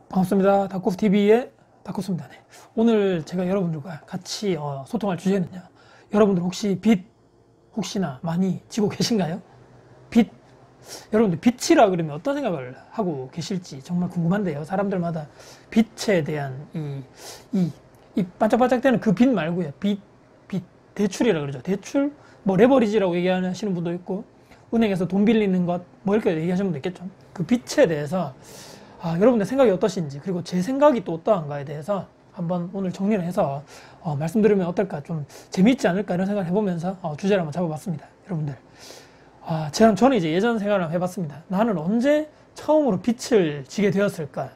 반갑습니다. 닥코스TV의 닥코스입니다. 네. 오늘 제가 여러분들과 같이 소통할 주제는요. 여러분들 혹시 빚 혹시나 많이 지고 계신가요? 빚. 여러분들 빚이라 그러면 어떤 생각을 하고 계실지 정말 궁금한데요. 사람들마다 빚에 대한 이 반짝반짝대는 그 빚 말고요. 빚, 대출이라 그러죠. 대출, 뭐 레버리지라고 얘기하시는 분도 있고, 은행에서 돈 빌리는 것, 뭐 이렇게 얘기하시는 분도 있겠죠. 그 빚에 대해서 여러분들 생각이 어떠신지, 그리고 제 생각이 또 어떠한가에 대해서 한번 오늘 정리를 해서 말씀드리면 어떨까, 좀 재미있지 않을까 이런 생각을 해보면서 주제를 한번 잡아봤습니다. 여러분들, 저는 이제 예전 생각을 한번 해봤습니다. 나는 언제 처음으로 빚을 지게 되었을까?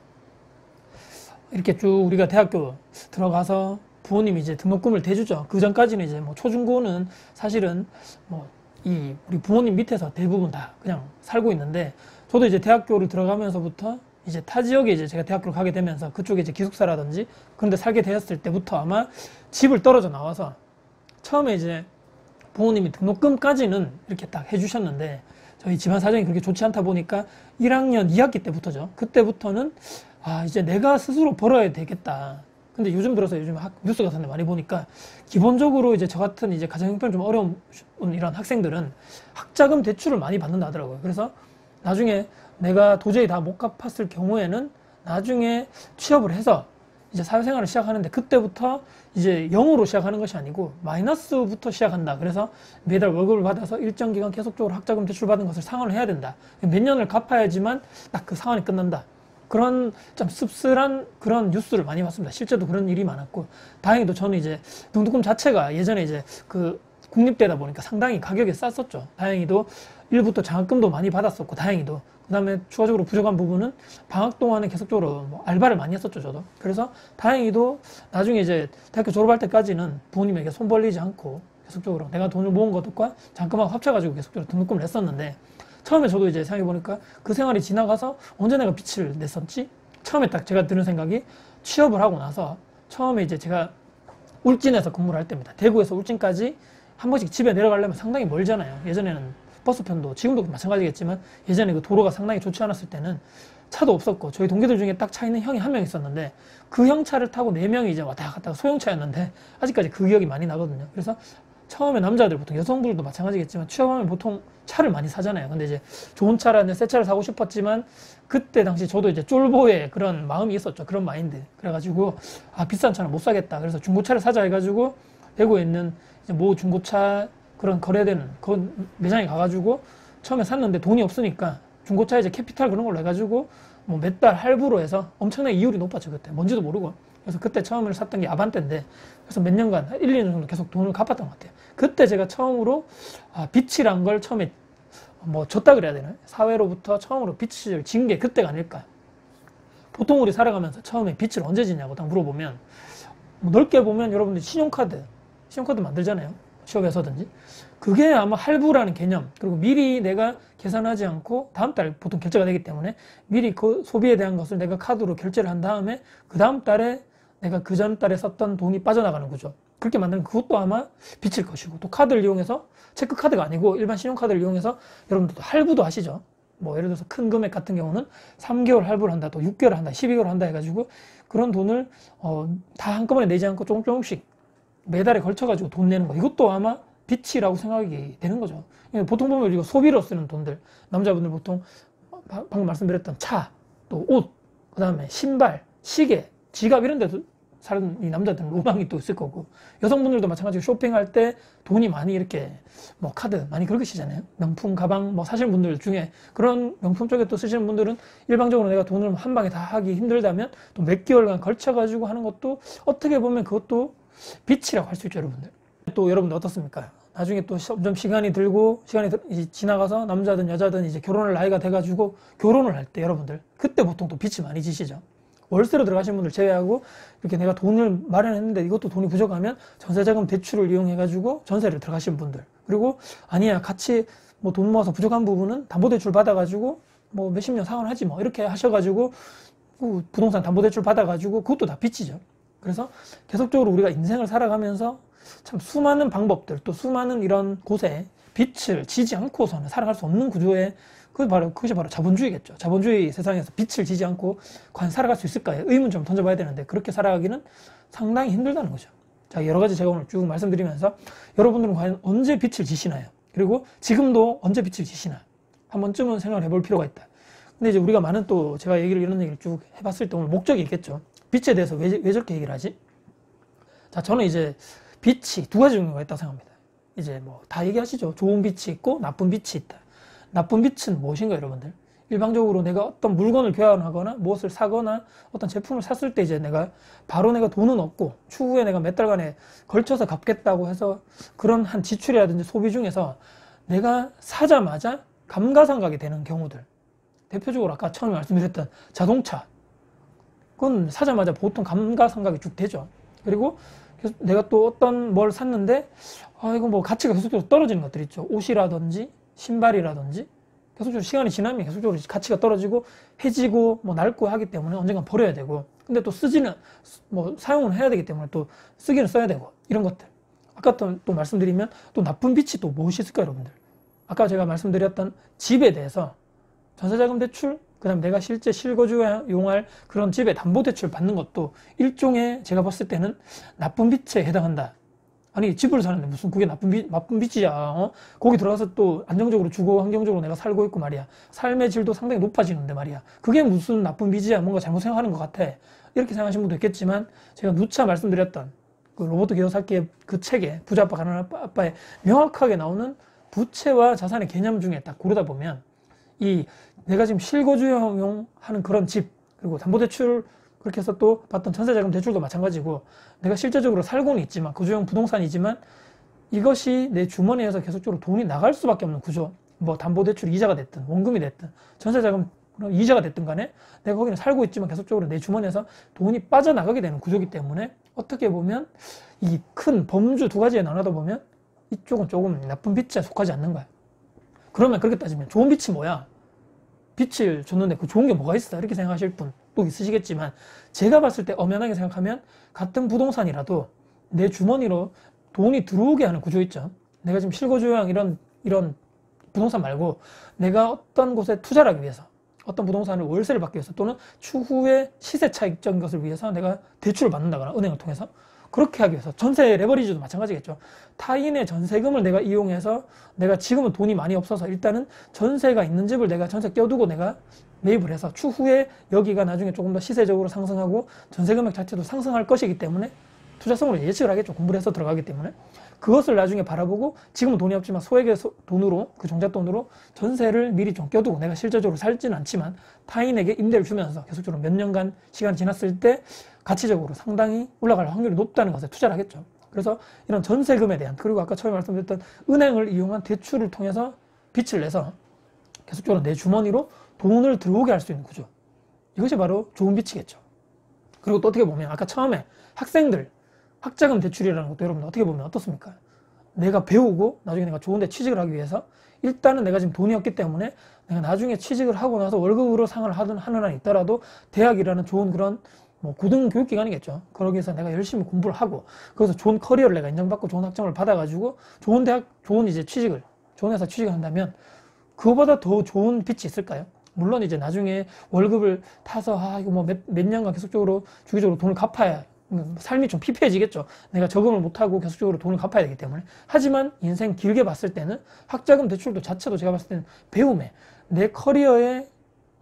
이렇게 쭉 우리가 대학교 들어가서 부모님이 이제 등록금을 대주죠. 그 전까지는 이제 뭐 초중고는 사실은 뭐 우리 부모님 밑에서 대부분 다 그냥 살고 있는데, 저도 이제 대학교를 들어가면서부터 이제 타 지역에 이제 제가 대학교를 가게 되면서 그쪽에 이제 기숙사라든지 그런 데 살게 되었을 때부터 아마 집을 떨어져 나와서 처음에 이제 부모님이 등록금까지는 이렇게 딱 해주셨는데, 저희 집안 사정이 그렇게 좋지 않다 보니까 1학년 2학기 때부터죠. 그때부터는 이제 내가 스스로 벌어야 되겠다. 근데 요즘 들어서 요즘 뉴스 같은 데 많이 보니까 기본적으로 이제 저 같은 이제 가정 형편이 좀 어려운 이런 학생들은 학자금 대출을 많이 받는다 하더라고요. 그래서 나중에 내가 도저히 다 못 갚았을 경우에는 나중에 취업을 해서 이제 사회생활을 시작하는데, 그때부터 이제 0으로 시작하는 것이 아니고 마이너스부터 시작한다. 그래서 매달 월급을 받아서 일정 기간 계속적으로 학자금 대출 받은 것을 상환을 해야 된다. 몇 년을 갚아야지만 딱 그 상환이 끝난다. 그런 좀 씁쓸한 그런 뉴스를 많이 봤습니다. 실제로 그런 일이 많았고, 다행히도 저는 이제 등록금 자체가 예전에 이제 그 국립대다 보니까 상당히 가격이 쌌었죠. 다행히도 일부터 장학금도 많이 받았었고, 다행히도. 그 다음에 추가적으로 부족한 부분은 방학 동안에 계속적으로 뭐 알바를 많이 했었죠, 저도. 그래서 다행히도 나중에 이제 대학교 졸업할 때까지는 부모님에게 손 벌리지 않고 계속적으로 내가 돈을 모은 것과 장학금하고 합쳐가지고 계속적으로 등록금을 냈었는데, 처음에 저도 이제 생각해보니까 그 생활이 지나가서 언제 내가 빚을 냈었지? 처음에 딱 제가 드는 생각이, 취업을 하고 나서 처음에 이제 제가 울진에서 근무를 할 때입니다. 대구에서 울진까지 한 번씩 집에 내려가려면 상당히 멀잖아요. 예전에는 버스편도, 지금도 마찬가지겠지만 예전에 그 도로가 상당히 좋지 않았을 때는 차도 없었고, 저희 동기들 중에 딱 차 있는 형이 한 명 있었는데 그 형 차를 타고 4명이 이제 왔다 갔다가 소형차였는데 아직까지 그 기억이 많이 나거든요. 그래서 처음에 남자들, 보통 여성분들도 마찬가지겠지만 취업하면 보통 차를 많이 사잖아요. 근데 이제 좋은 차라는 새 차를 사고 싶었지만 그때 당시 저도 이제 쫄보의 그런 마음이 있었죠. 그런 마인드. 그래가지고 비싼 차는 못 사겠다. 그래서 중고차를 사자 해가지고 대구에 있는 이제 모 중고차 그런 거래되는 그런 매장에 가가지고 처음에 샀는데 돈이 없으니까 중고차 이제 캐피탈 그런 걸로 해가지고 뭐 몇 달 할부로 해서 엄청나게 이율이 높았죠. 그때 뭔지도 모르고. 그래서 그때 처음으로 샀던 게 아반떼인데, 그래서 몇 년간 1, 2년 정도 계속 돈을 갚았던 것 같아요. 그때 제가 처음으로 빚이란 걸 처음에 뭐 졌다 그래야 되나요? 사회로부터 처음으로 빚을 진 게 그때가 아닐까. 보통 우리 살아가면서 처음에 빚을 언제 지냐고 딱 물어보면, 뭐 넓게 보면 여러분들 신용카드 만들잖아요. 취업에서든지. 그게 아마 할부라는 개념, 그리고 미리 내가 계산하지 않고 다음 달 보통 결제가 되기 때문에 미리 그 소비에 대한 것을 내가 카드로 결제를 한 다음에 그 다음 달에 내가 그 전 달에 썼던 돈이 빠져나가는 구조. 그렇게 만드는 그것도 아마 빚일 것이고, 또 카드를 이용해서, 체크카드가 아니고 일반 신용카드를 이용해서 여러분들도 할부도 하시죠. 뭐 예를 들어서 큰 금액 같은 경우는 3개월 할부를 한다, 또 6개월 한다, 12개월 한다 해가지고 그런 돈을 다 한꺼번에 내지 않고 조금씩 매달에 걸쳐가지고 돈 내는 거, 이것도 아마 빚이라고 생각이 되는 거죠. 보통 보면 이거 소비로 쓰는 돈들, 남자분들 보통 방금 말씀드렸던 차, 또 옷, 그 다음에 신발, 시계, 지갑 이런 데도 사는 이 남자들은 로망이 또 있을 거고, 여성분들도 마찬가지로 쇼핑할 때 돈이 많이 이렇게 뭐 카드 많이 그렇게 쓰잖아요. 명품 가방 뭐 사시는 분들 중에, 그런 명품 쪽에 또 쓰시는 분들은 일방적으로 내가 돈을 한 방에 다 하기 힘들다면 또 몇 개월간 걸쳐가지고 하는 것도 어떻게 보면 그것도 빚이라고 할 수 있죠, 여러분들. 또 여러분들 어떻습니까? 나중에 또 좀 시간이 이제 지나가서 남자든 여자든 이제 결혼할 나이가 돼가지고 결혼을 할 때 여러분들 그때 보통 또 빚이 많이 지시죠. 월세로 들어가신 분들 제외하고 이렇게 내가 돈을 마련했는데 이것도 돈이 부족하면 전세자금 대출을 이용해가지고 전세를 들어가신 분들, 그리고 아니야 같이 뭐 돈 모아서 부족한 부분은 담보대출 받아가지고 뭐 몇십 년 상환하지 뭐 이렇게 하셔가지고 부동산 담보대출 받아가지고 그것도 다 빚이죠. 그래서 계속적으로 우리가 인생을 살아가면서 참 수많은 방법들, 또 수많은 이런 곳에 빚을 지지 않고서는 살아갈 수 없는 구조의 그것이 바로 자본주의겠죠. 자본주의 세상에서 빛을 지지 않고 과연 살아갈 수 있을까요? 의문 좀 던져봐야 되는데 그렇게 살아가기는 상당히 힘들다는 거죠. 자, 여러 가지 제가 오늘 쭉 말씀드리면서 여러분들은 과연 언제 빛을 지시나요? 그리고 지금도 언제 빛을 지시나? 한 번쯤은 생각을 해볼 필요가 있다. 근데 이제 우리가 많은 또 제가 이런 얘기를 쭉 해봤을 때 오늘 목적이 있겠죠. 빛에 대해서 왜 저렇게 얘기를 하지? 자, 저는 이제 빛이 두 가지 종류가 있다고 생각합니다. 이제 뭐 다 얘기하시죠. 좋은 빛이 있고 나쁜 빛이 있다. 나쁜 빛은 무엇인가 여러분들? 일방적으로 내가 어떤 물건을 교환하거나 무엇을 사거나 어떤 제품을 샀을 때 이제 내가 바로 내가 돈은 없고 추후에 내가 몇 달간에 걸쳐서 갚겠다고 해서 그런 한 지출이라든지 소비 중에서 내가 사자마자 감가상각이 되는 경우들. 대표적으로 아까 처음에 말씀드렸던 자동차. 그건 사자마자 보통 감가상각이 쭉 되죠. 그리고 내가 또 어떤 뭘 샀는데 이거 뭐 가치가 계속적으로 떨어지는 것들 있죠. 옷이라든지 신발이라든지 계속적으로 시간이 지나면 계속적으로 가치가 떨어지고 해지고 뭐 낡고 하기 때문에 언젠간 버려야 되고 근데 또 쓰지는 뭐 사용은 해야 되기 때문에 또 쓰기는 써야 되고 이런 것들. 아까 또 말씀드리면 또 나쁜 빛이 또 무엇이 있을까요 여러분들? 아까 제가 말씀드렸던 집에 대해서 전세자금 대출 그 다음에 내가 실제 실거주용할 그런 집에 담보대출 받는 것도 일종의 제가 봤을 때는 나쁜 빛에 해당한다. 아니 집을 사는데 무슨 그게 나쁜 빛이야. 거기 들어가서 또 안정적으로 주거 환경적으로 내가 살고 있고 말이야. 삶의 질도 상당히 높아지는데 말이야. 그게 무슨 나쁜 빛이야. 뭔가 잘못 생각하는 것 같아. 이렇게 생각하시는 분도 있겠지만 제가 누차 말씀드렸던 그 로버트 기요사키의 그 책에 부자 아빠 가난한 아빠에 명확하게 나오는 부채와 자산의 개념 중에 딱 고르다 보면 이 내가 지금 실거주용 하는 그런 집 그리고 담보대출 그렇게 해서 또 받던 전세자금 대출도 마찬가지고 내가 실제적으로 살고는 있지만 거주용 부동산이지만 이것이 내 주머니에서 계속적으로 돈이 나갈 수밖에 없는 구조. 뭐 담보대출 이자가 됐든 원금이 됐든 전세자금 이자가 됐든 간에 내가 거기는 살고 있지만 계속적으로 내 주머니에서 돈이 빠져나가게 되는 구조이기 때문에 어떻게 보면 이 큰 범주 두 가지에 나눠다 보면 이쪽은 조금 나쁜 빛에 속하지 않는 거야. 그러면 그렇게 따지면 좋은 빛이 뭐야? 빛을 줬는데 그 좋은 게 뭐가 있어? 이렇게 생각하실 분 또 있으시겠지만 제가 봤을 때 엄연하게 생각하면 같은 부동산이라도 내 주머니로 돈이 들어오게 하는 구조 있죠. 내가 지금 실거주용 이런 부동산 말고 내가 어떤 곳에 투자를 하기 위해서 어떤 부동산을 월세를 받기 위해서 또는 추후에 시세 차익적인 것을 위해서 내가 대출을 받는다거나 은행을 통해서 그렇게 하기 위해서 전세 레버리지도 마찬가지겠죠. 타인의 전세금을 내가 이용해서 내가 지금은 돈이 많이 없어서 일단은 전세가 있는 집을 내가 전세 껴두고 내가 매입을 해서 추후에 여기가 나중에 조금 더 시세적으로 상승하고 전세 금액 자체도 상승할 것이기 때문에 투자성으로 예측을 하겠죠. 공부를 해서 들어가기 때문에 그것을 나중에 바라보고 지금은 돈이 없지만 소액의 돈으로 그 종잣돈으로 전세를 미리 좀 껴두고 내가 실제적으로 살지는 않지만 타인에게 임대를 주면서 계속적으로 몇 년간 시간이 지났을 때 가치적으로 상당히 올라갈 확률이 높다는 것에 투자를 하겠죠. 그래서 이런 전세금에 대한 그리고 아까 처음에 말씀드렸던 은행을 이용한 대출을 통해서 빚을 내서 계속적으로 내 주머니로 돈을 들어오게 할 수 있는 구조. 이것이 바로 좋은 빚이겠죠. 그리고 또 어떻게 보면 아까 처음에 학생들 학자금 대출이라는 것도 여러분 어떻게 보면 어떻습니까? 내가 배우고 나중에 내가 좋은 데 취직을 하기 위해서 일단은 내가 지금 돈이 없기 때문에 내가 나중에 취직을 하고 나서 월급으로 생활을 하는 한은 있더라도 대학이라는 좋은 그런 뭐 고등교육기관이겠죠. 그러기 위해서 내가 열심히 공부를 하고 거기서 좋은 커리어를 내가 인정받고 좋은 학점을 받아가지고 좋은 대학, 좋은 이제 취직을, 좋은 회사 취직을 한다면 그거보다 더 좋은 빚이 있을까요? 물론 이제 나중에 월급을 타서 이거 뭐 몇 년간 계속적으로 주기적으로 돈을 갚아야 삶이 좀 피폐해지겠죠. 내가 적응을 못하고 계속적으로 돈을 갚아야 되기 때문에. 하지만 인생 길게 봤을 때는 학자금 대출도 자체도 제가 봤을 때는 배움에 내 커리어에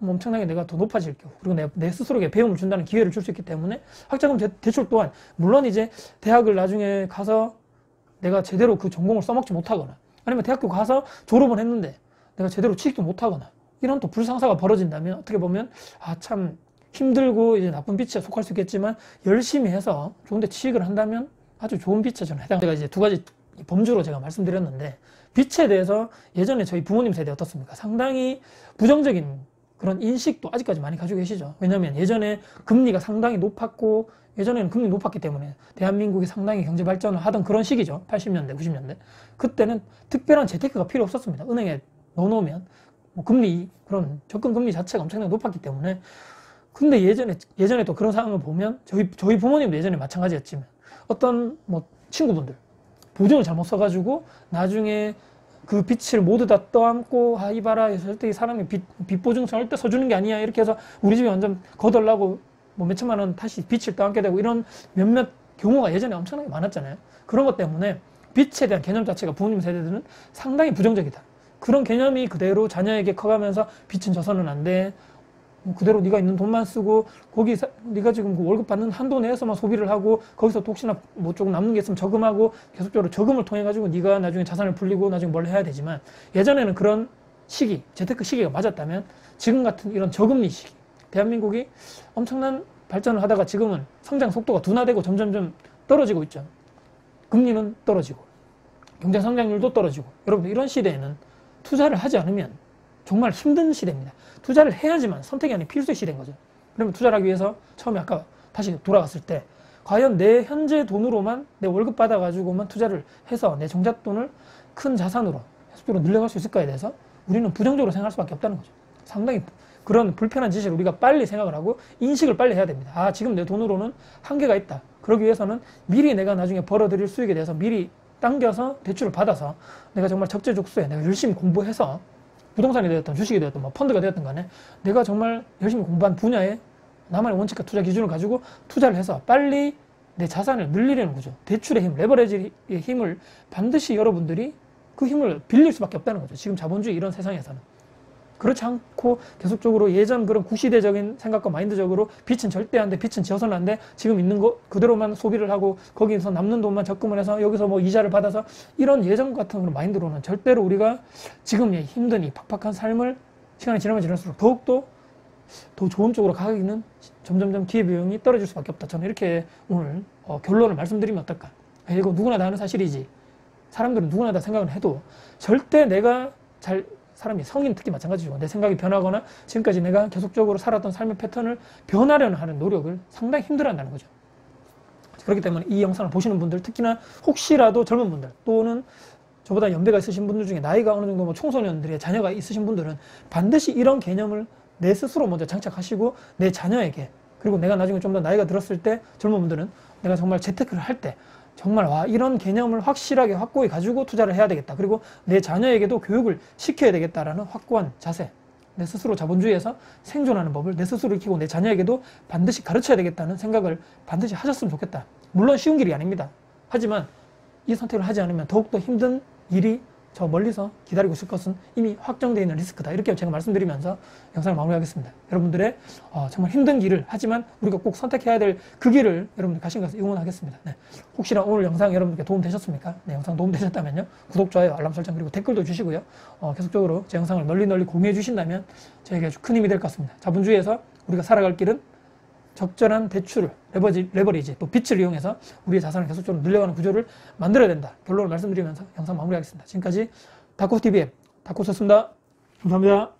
엄청나게 내가 더 높아질 경우 그리고 내 스스로에게 배움을 준다는 기회를 줄 수 있기 때문에 학자금 대출 또한 물론 이제 대학을 나중에 가서 내가 제대로 그 전공을 써먹지 못하거나 아니면 대학교 가서 졸업은 했는데 내가 제대로 취직도 못하거나 이런 또 불상사가 벌어진다면 어떻게 보면 참 힘들고 이제 나쁜 빛에 속할 수 있겠지만 열심히 해서 좋은 데 취직을 한다면 아주 좋은 빛에 저는 해당. 제가 이제 두 가지 범주로 제가 말씀드렸는데 빛에 대해서 예전에 저희 부모님 세대 어떻습니까? 상당히 부정적인 그런 인식도 아직까지 많이 가지고 계시죠. 왜냐하면 예전에 금리가 상당히 높았고 예전에는 금리 높았기 때문에 대한민국이 상당히 경제 발전을 하던 그런 시기죠. 80년대, 90년대. 그때는 특별한 재테크가 필요 없었습니다. 은행에 넣어놓으면 뭐 금리 그런 접근 금리 자체가 엄청나게 높았기 때문에 근데 예전에 또 그런 상황을 보면 저희 부모님도 예전에 마찬가지였지만 어떤 뭐 친구분들 보증을 잘못 써가지고 나중에 그 빚을 모두 다 떠안고 이봐라 절대 이 사람이 빚 보증 절대 서주는 게 아니야 이렇게 해서 우리 집이 완전 거덜나고 뭐 몇천만 원 다시 빚을 떠안게 되고 이런 몇몇 경우가 예전에 엄청나게 많았잖아요. 그런 것 때문에 빚에 대한 개념 자체가 부모님 세대들은 상당히 부정적이다. 그런 개념이 그대로 자녀에게 커가면서 빚은 져서는 안 돼. 그대로 네가 있는 돈만 쓰고 거기 네가 지금 그 월급 받는 한도 내에서만 소비를 하고 거기서 또 혹시나 뭐 조금 남는 게 있으면 저금하고 계속적으로 저금을 통해 가지고 네가 나중에 자산을 불리고 나중에 뭘 해야 되지만 예전에는 그런 시기, 재테크 시기가 맞았다면 지금 같은 이런 저금리 시기, 대한민국이 엄청난 발전을 하다가 지금은 성장 속도가 둔화되고 점점점 떨어지고 있죠. 금리는 떨어지고 경제 성장률도 떨어지고 여러분들 이런 시대에는 투자를 하지 않으면 정말 힘든 시대입니다. 투자를 해야지만 선택이 아닌 필수의 시대인 거죠. 그러면 투자를 하기 위해서 처음에 아까 다시 돌아갔을 때 과연 내 현재 돈으로만 내 월급 받아가지고만 투자를 해서 내 종잣돈을 큰 자산으로 계속적으로 늘려갈 수 있을까에 대해서 우리는 부정적으로 생각할 수밖에 없다는 거죠. 상당히 그런 불편한 지식을 우리가 빨리 생각을 하고 인식을 빨리 해야 됩니다. 아, 지금 내 돈으로는 한계가 있다. 그러기 위해서는 미리 내가 나중에 벌어들일 수익에 대해서 미리 당겨서 대출을 받아서 내가 정말 적재적소에 내가 열심히 공부해서 부동산이 되었든 주식이 되었든 뭐 펀드가 되었든 간에 내가 정말 열심히 공부한 분야에 나만의 원칙과 투자 기준을 가지고 투자를 해서 빨리 내 자산을 늘리려는 거죠. 대출의 힘, 레버리지의 힘을 반드시 여러분들이 그 힘을 빌릴 수밖에 없다는 거죠. 지금 자본주의 이런 세상에서는. 그렇지 않고 계속적으로 예전 그런 구시대적인 생각과 마인드적으로 빚은 절대 안 돼, 빚은 지어서는 안 돼, 지금 있는 거 그대로만 소비를 하고 거기서 남는 돈만 적금을 해서 여기서 뭐 이자를 받아서 이런 예전 같은 그런 마인드로는 절대로 우리가 지금의 힘든 이 팍팍한 삶을 시간이 지나면 지날수록 더욱더 더 좋은 쪽으로 가기는 점점점 기회비용이 떨어질 수밖에 없다. 저는 이렇게 오늘 결론을 말씀드리면 어떨까. 이거 누구나 다 아는 사실이지. 사람들은 누구나 다 생각을 해도 절대 내가 사람이 성인 특히 마찬가지죠. 내 생각이 변하거나 지금까지 내가 계속적으로 살았던 삶의 패턴을 변하려는 하는 노력을 상당히 힘들어한다는 거죠. 그렇기 때문에 이 영상을 보시는 분들, 특히나 혹시라도 젊은 분들 또는 저보다 연배가 있으신 분들 중에 나이가 어느 정도 뭐 청소년들의 자녀가 있으신 분들은 반드시 이런 개념을 내 스스로 먼저 장착하시고 내 자녀에게, 그리고 내가 나중에 좀 더 나이가 들었을 때 젊은 분들은 내가 정말 재테크를 할 때 정말 와 이런 개념을 확실하게 확고히 가지고 투자를 해야 되겠다. 그리고 내 자녀에게도 교육을 시켜야 되겠다라는 확고한 자세, 내 스스로 자본주의에서 생존하는 법을 내 스스로 익히고 내 자녀에게도 반드시 가르쳐야 되겠다는 생각을 반드시 하셨으면 좋겠다. 물론 쉬운 길이 아닙니다. 하지만 이 선택을 하지 않으면 더욱더 힘든 일이 저 멀리서 기다리고 있을 것은 이미 확정되어 있는 리스크다. 이렇게 제가 말씀드리면서 영상을 마무리하겠습니다. 여러분들의 정말 힘든 길을, 하지만 우리가 꼭 선택해야 될 그 길을 여러분들 가신 것을 응원하겠습니다. 네. 혹시나 오늘 영상 여러분들께 도움 되셨습니까? 네, 영상 도움 되셨다면요, 구독, 좋아요, 알람 설정, 그리고 댓글도 주시고요. 계속적으로 제 영상을 널리 공유해 주신다면 저에게 아주 큰 힘이 될 것 같습니다. 자본주의에서 우리가 살아갈 길은 적절한 대출을, 레버리지, 또 빚을 이용해서 우리의 자산을 계속적으로 늘려가는 구조를 만들어야 된다. 결론을 말씀드리면서 영상 마무리하겠습니다. 지금까지 다코TV의 다코였습니다. 감사합니다.